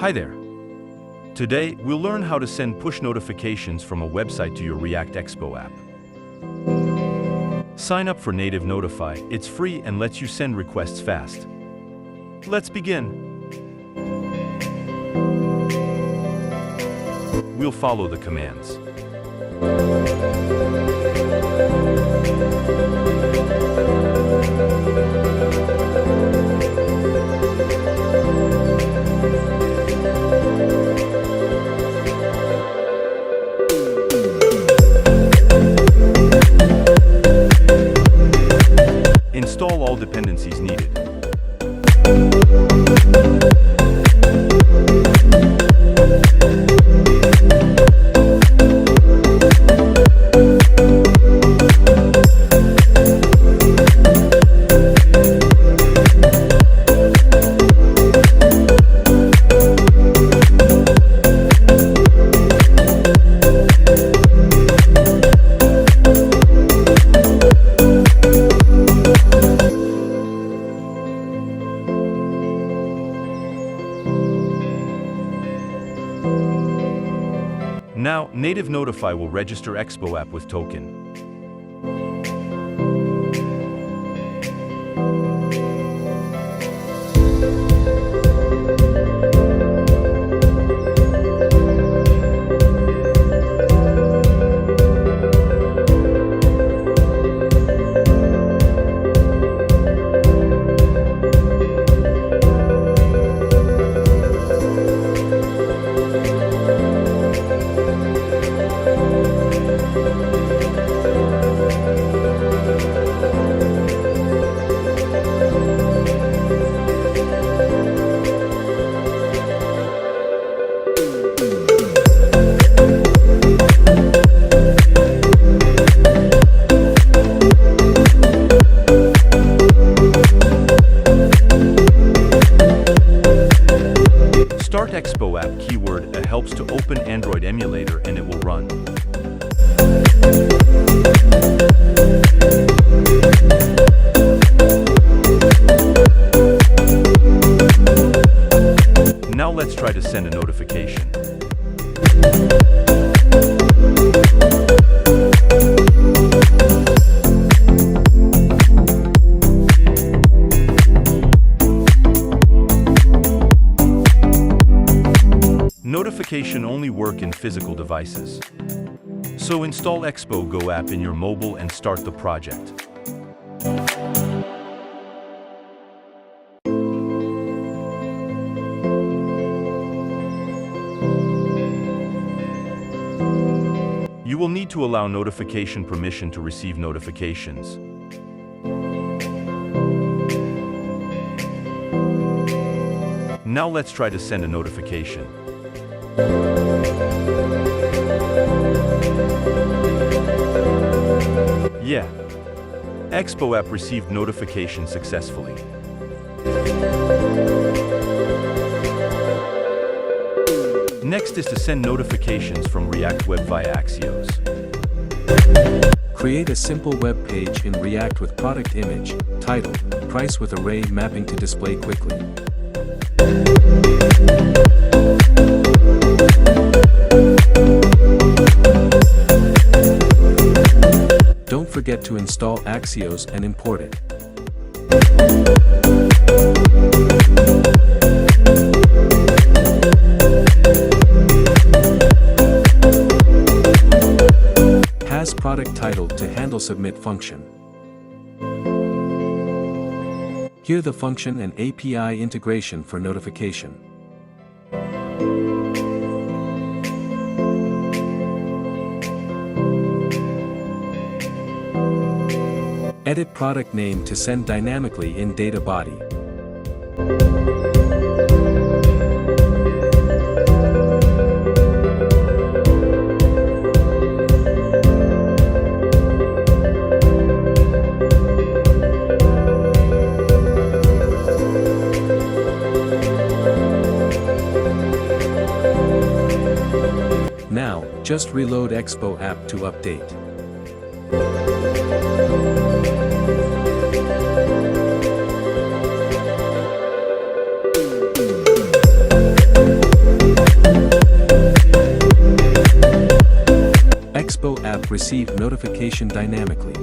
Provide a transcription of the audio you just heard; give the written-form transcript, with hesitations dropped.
Hi there. Today, we'll learn how to send push notifications from a website to your React Expo app. Sign up for Native Notify. It's free and lets you send requests fast. Let's begin. We'll follow the commands. Install all dependencies needed. Now, Native Notify will register Expo app with token. Start Expo app keyword helps to open Android emulator and it will run. Now let's try to send a notification. Notification only work in physical devices. So install Expo Go app in your mobile and start the project. You will need to allow notification permission to receive notifications. Now let's try to send a notification. Yeah, Expo app received notification successfully. Next is to send notifications from React Web via Axios. Create a simple web page in React with product image, title, price with array mapping to display quickly. Don't forget to install Axios and import it. Has product title to handle submit function. Here the function and API integration for notification. Edit product name to send dynamically in data body. Now, just reload Expo app to update. Expo app receive notification dynamically.